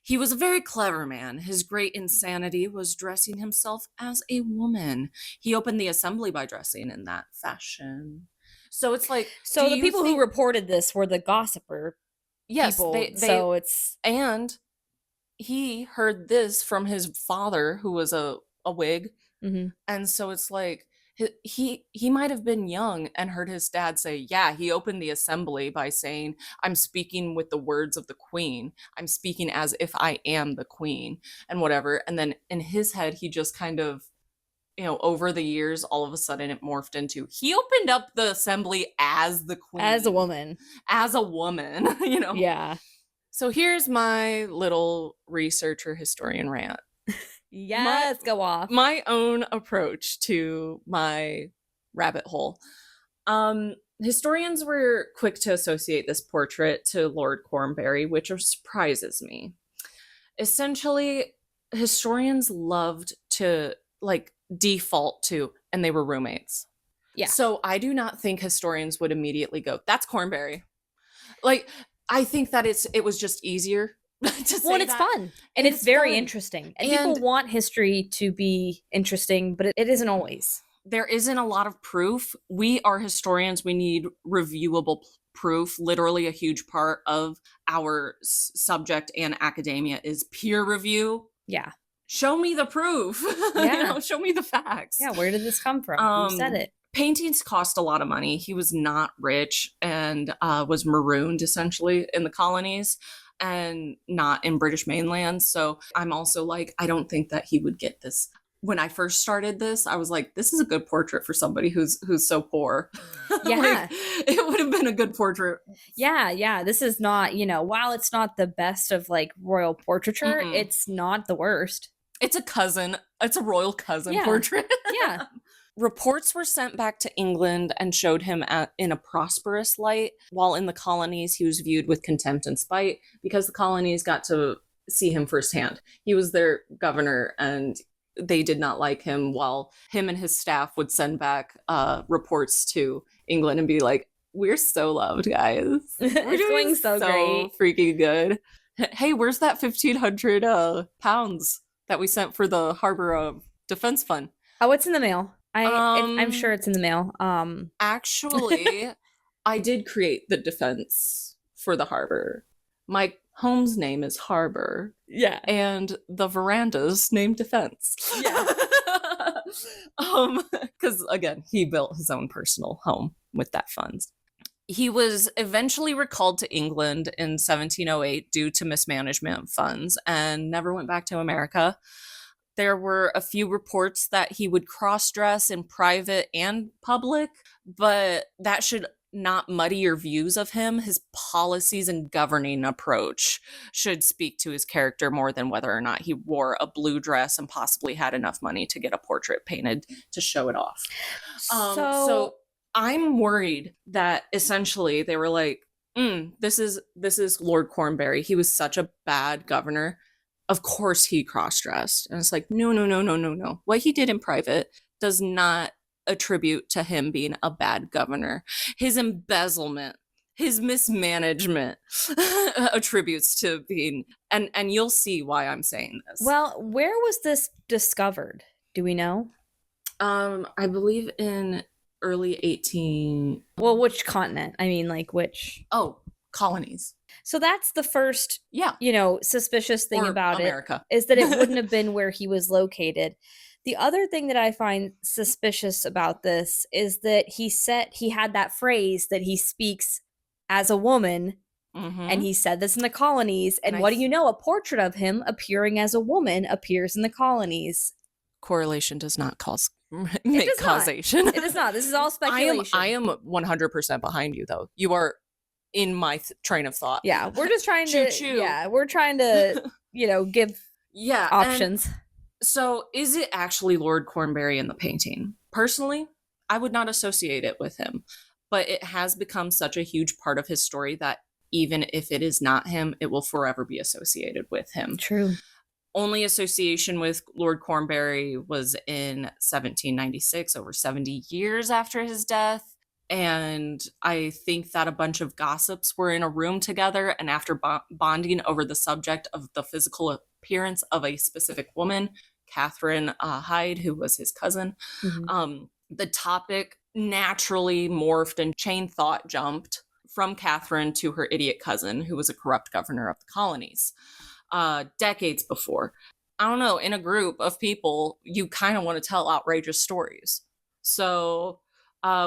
He was a very clever man. His great insanity was dressing himself as a woman. He opened the assembly by dressing in that fashion. So it's like... So the people who reported this were the gossiper people. And he heard this from his father, who was a Whig. Mm-hmm. And so it's like, he might have been young and heard his dad say, yeah, he opened the assembly by saying, I'm speaking with the words of the queen. I'm speaking as if I am the queen, and whatever. And then in his head, he just kind of, over the years, all of a sudden it morphed into, he opened up the assembly as the queen. As a woman. Yeah. So here's my little researcher historian rant. Yes, go off. My own approach to my rabbit hole. Historians were quick to associate this portrait to Lord Cornbury, which surprises me. Essentially, historians loved to default to, and they were roommates. Yeah. So I do not think historians would immediately go, that's Cornbury. I think that it was just easier to say that. Well, it's fun. And it's very interesting. And people want history to be interesting, but it isn't always. There isn't a lot of proof. We are historians. We need reviewable proof. Literally a huge part of our subject and academia is peer review. Yeah. Show me the proof. Yeah. Show me the facts. Yeah, where did this come from? Who said it? Paintings cost a lot of money. He was not rich and was marooned essentially in the colonies and not in British mainland. So I'm also like, I don't think that he would get this. When I first started this, I was like, this is a good portrait for somebody who's so poor. Yeah. Like, it would have been a good portrait. Yeah. This is not, while it's not the best of like royal portraiture, it's not the worst. It's a royal cousin portrait. Yeah. Reports were sent back to England and showed him in a prosperous light, while in the colonies he was viewed with contempt and spite because the colonies got to see him firsthand. He was their governor and they did not like him, while him and his staff would send back reports to England and be like, we're so loved, guys. We're It's going so great. Freaking good. Hey, where's that 1,500 pounds that we sent for the Harbor Defense Fund? Oh, it's in the mail. I'm sure it's in the mail. Actually, I did create the defense for the harbor. My home's name is Harbor. Yeah. And the veranda's named Defense. Yeah. Because again, he built his own personal home with that funds. He was eventually recalled to England in 1708 due to mismanagement of funds and never went back to America. There were a few reports that he would cross-dress in private and public, but that should not muddy your views of him. His policies and governing approach should speak to his character more than whether or not he wore a blue dress and possibly had enough money to get a portrait painted to show it off. So I'm worried that essentially they were like, this is Lord Cornbury. He was such a bad governor. Of course he cross-dressed. And it's like, no. What he did in private does not attribute to him being a bad governor. His embezzlement, his mismanagement attributes to being, and you'll see why I'm saying this. Well, where was this discovered? Do we know? I believe in early 18. Well, which continent? I mean, like which? Oh, colonies. So that's the first, suspicious thing about America. It is that it wouldn't have been where he was located. The other thing that I find suspicious about this is that he had that phrase that he speaks as a woman, and he said this in the colonies. And what do you know? A portrait of him appearing as a woman appears in the colonies. Correlation does not make causation. It does not. This is all speculation. I am 100% behind you, though. You are in my train of thought. Yeah, we're just trying to. Yeah, we're trying to, give options. So, is it actually Lord Cornbury in the painting? Personally, I would not associate it with him, but it has become such a huge part of his story that even if it is not him, it will forever be associated with him. True. Only association with Lord Cornbury was in 1796, over 70 years after his death. And I think that a bunch of gossips were in a room together, and after bonding over the subject of the physical appearance of a specific woman, Catherine Hyde, who was his cousin, the topic naturally morphed and chain thought jumped from Catherine to her idiot cousin, who was a corrupt governor of the colonies, decades before. I don't know, in a group of people, you kind of want to tell outrageous stories. So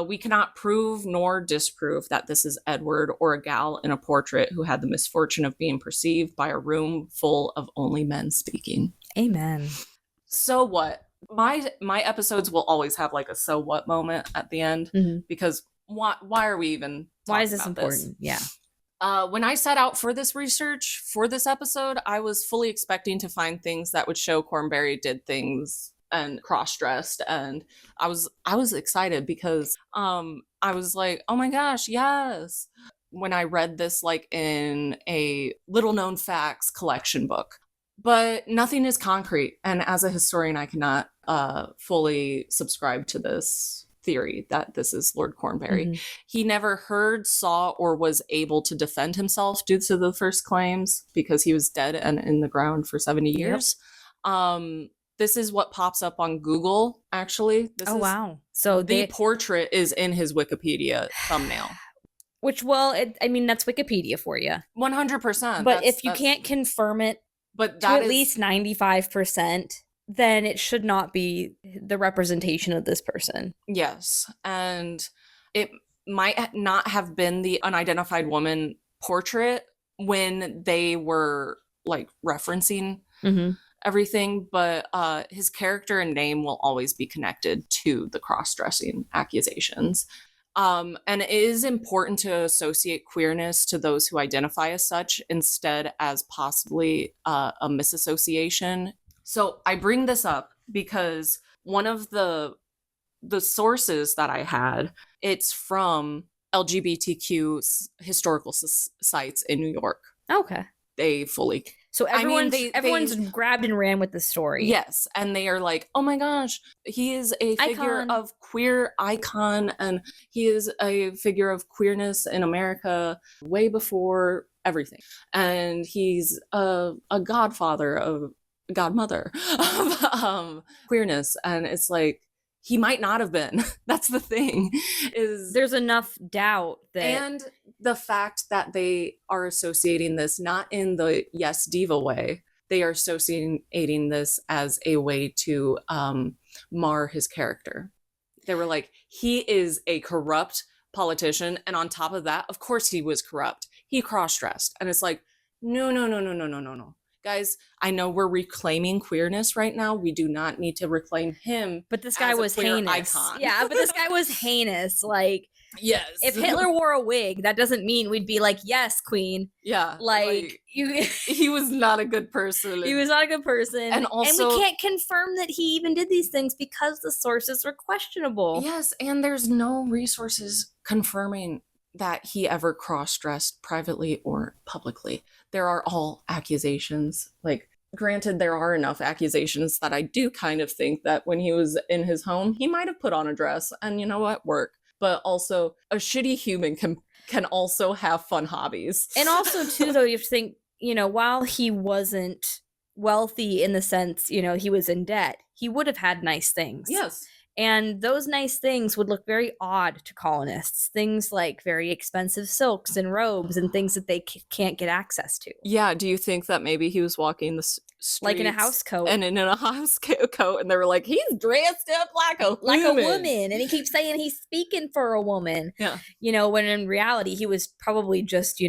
we cannot prove nor disprove that this is Edward or a gal in a portrait who had the misfortune of being perceived by a room full of only men speaking. Amen. So what? My episodes will always have like a so what moment at the end, because why are we even why is this This? important? Yeah. When I set out for this research for this episode, I was fully expecting to find things that would show Cornbury did things and cross-dressed, and I was excited because I was like, oh my gosh, yes. When I read this like in a little known facts collection book, but nothing is concrete, and as a historian I cannot fully subscribe to this theory that this is Lord Cornbury. He never heard, saw, or was able to defend himself due to the first claims because he was dead and in the ground for 70 years. This is what pops up on Google, actually. Wow. So the portrait is in his Wikipedia thumbnail. Which, that's Wikipedia for you. 100%. But if you can't confirm it but to at least 95%, then it should not be the representation of this person. Yes. And it might not have been the unidentified woman portrait when they were like referencing everything, but his character and name will always be connected to the cross-dressing accusations. And it is important to associate queerness to those who identify as such instead as possibly a misassociation. So I bring this up because one of the sources that I had, it's from LGBTQ historical sites in New York. Okay. They fully... So everyone's grabbed and ran with the story. Yes, and they are like, oh my gosh, he is a figure of queer icon, and he is a figure of queerness in America way before everything. And he's a godmother of queerness. And it's like, he might not have been. That's the thing. There's enough doubt that... And the fact that they are associating this not in the yes diva way, they are associating this as a way to mar his character. They were like, he is a corrupt politician, and on top of that, of course he was corrupt. He cross-dressed. And it's like, no. Guys, I know we're reclaiming queerness right now. We do not need to reclaim him. But this guy was heinous. Icon. Yeah, but this guy was heinous. Like, yes. If Hitler wore a wig, that doesn't mean we'd be like, yes, queen. Yeah. Like he was not a good person. He was not a good person. And also, we can't confirm that he even did these things because the sources were questionable. Yes, and there's no resources confirming that he ever cross-dressed privately or publicly. There are all accusations. Like, granted, there are enough accusations that I do kind of think that when he was in his home, he might have put on a dress and, you know what, work. But also, a shitty human can also have fun hobbies. And also, too, though, you have to think, while he wasn't wealthy in the sense, he was in debt, he would have had nice things. Yes. And those nice things would look very odd to colonists. Things like very expensive silks and robes and things that they can't get access to. Yeah. Do you think that maybe he was walking the streets like in a house coat? And in a house coat, and they were like, he's dressed up like a woman. And he keeps saying he's speaking for a woman. Yeah. When in reality, he was probably just,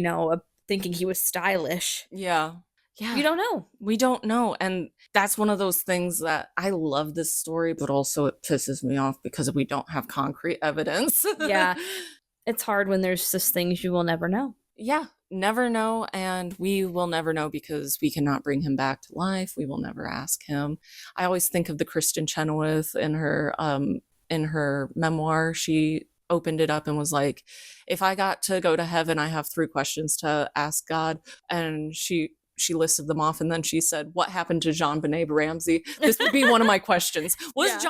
thinking he was stylish. Yeah. Yeah. You don't know. We don't know. And that's one of those things that I love this story, but also it pisses me off because we don't have concrete evidence. Yeah. It's hard when there's just things you will never know. Yeah. Never know. And we will never know because we cannot bring him back to life. We will never ask him. I always think of the Kristen Chenoweth in her memoir. She opened it up and was like, if I got to go to heaven, I have 3 questions to ask God. And she listed them off, and then she said, what happened to JonBenet Ramsey? This would be one of my questions. Was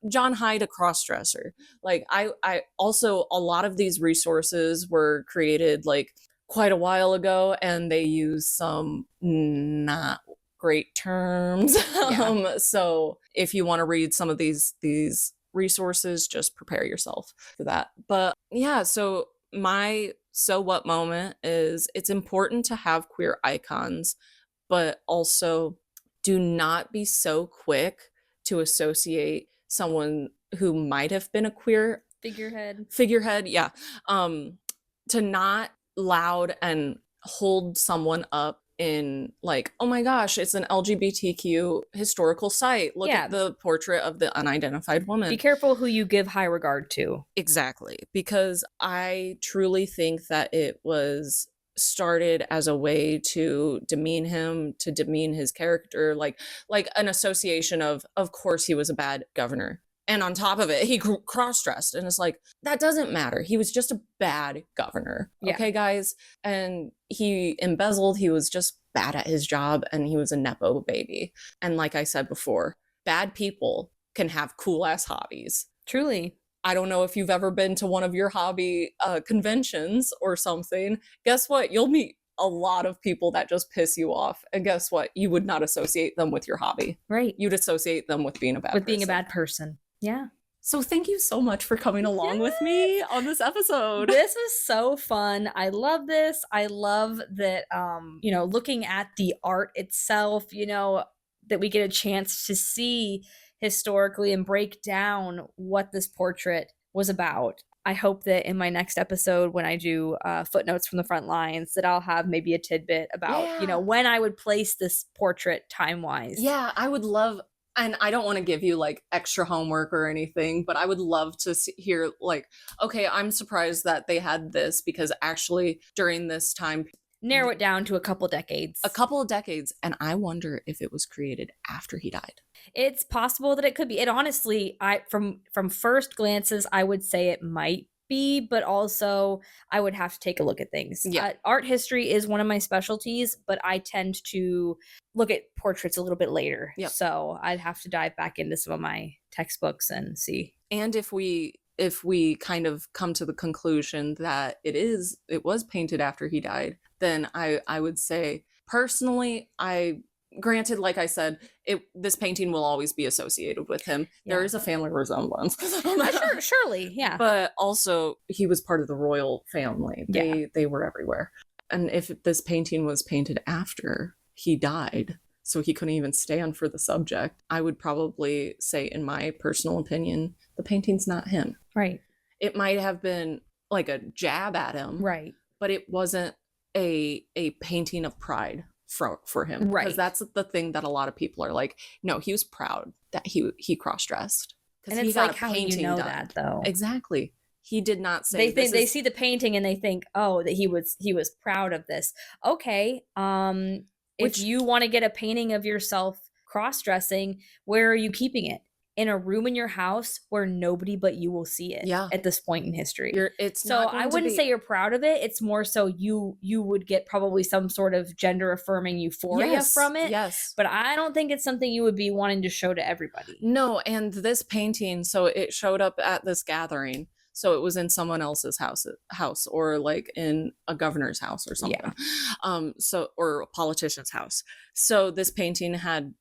John Hyde a crossdresser? Like, I also, a lot of these resources were created like quite a while ago, and they use some not great terms. Yeah. So if you want to read some of these resources, just prepare yourself for that. But yeah, so my so what moment is, it's important to have queer icons, but also do not be so quick to associate someone who might have been a queer figurehead, yeah, to not loud and hold someone up in like, oh my gosh, it's an LGBTQ historical site. Look at the portrait of the unidentified woman. Be careful who you give high regard to. Exactly. Because I truly think that it was started as a way to demean him, to demean his character, like an association of course he was a bad governor. And on top of it, he cross-dressed. And it's like, that doesn't matter. He was just a bad governor. Yeah. Okay, guys? And he embezzled. He was just bad at his job. And he was a Nepo baby. And like I said before, bad people can have cool-ass hobbies. Truly. I don't know if you've ever been to one of your hobby conventions or something. Guess what? You'll meet a lot of people that just piss you off. And guess what? You would not associate them with your hobby. Right. You'd associate them with being a bad person. Yeah. So thank you so much for coming along with me on this episode. This was so fun. I love this. I love that, looking at the art itself, that we get a chance to see historically and break down what this portrait was about. I hope that in my next episode, when I do footnotes from the front lines, that I'll have maybe a tidbit about, when I would place this portrait time-wise. Yeah, I would love, and I don't want to give you like extra homework or anything, but I would love to hear like, okay, I'm surprised that they had this because actually during this time, narrow it down to a couple decades. And I wonder if it was created after he died. It's possible that it could be. It honestly, from first glances, I would say it might be, but also I would have to take a look at things. Yeah. Art history is one of my specialties, but I tend to look at portraits a little bit later. Yep. So I'd have to dive back into some of my textbooks and see. And if we kind of come to the conclusion that it was painted after he died, then I would say personally, granted, like I said, this painting will always be associated with him. Yeah. There is a family resemblance. Surely, yeah. But also, he was part of the royal family. They were everywhere. And if this painting was painted after he died, so he couldn't even stand for the subject, I would probably say, in my personal opinion, the painting's not him. Right. It might have been like a jab at him. Right. But it wasn't a painting of pride for him. Right. Because that's the thing that a lot of people are like, no, he was proud that he cross-dressed. And it's like, how do you know that, though? Exactly. He did not say they see the painting and they think, oh, that he was proud of this. Okay. If you want to get a painting of yourself cross-dressing, where are you keeping it? In a room in your house where nobody but you will see it at this point in history. I wouldn't say you're proud of it. It's more so you would get probably some sort of gender affirming euphoria from it. Yes. But I don't think it's something you would be wanting to show to everybody. No, and this painting, so it showed up at this gathering. So it was in someone else's house or like in a governor's house or something. Yeah. Or a politician's house. So this painting had,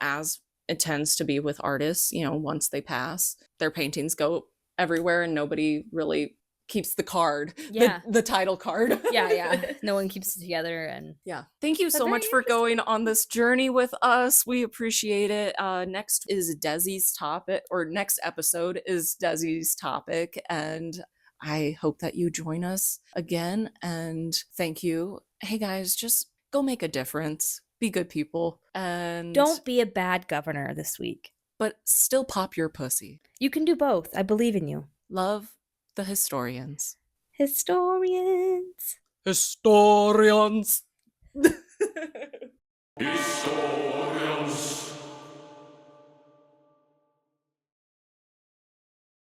as it tends to be with artists, once they pass, their paintings go everywhere and nobody really keeps the card, the title card. Yeah. No one keeps it together. And yeah. Thank you so much for going on this journey with us. We appreciate it. Next is Desi's topic, or next episode is Desi's topic. And I hope that you join us again. And thank you. Hey guys, just go make a difference. Be good people. And don't be a bad governor this week. But still pop your pussy. You can do both. I believe in you. Love the Hystorians. Hystorians. Hystorians.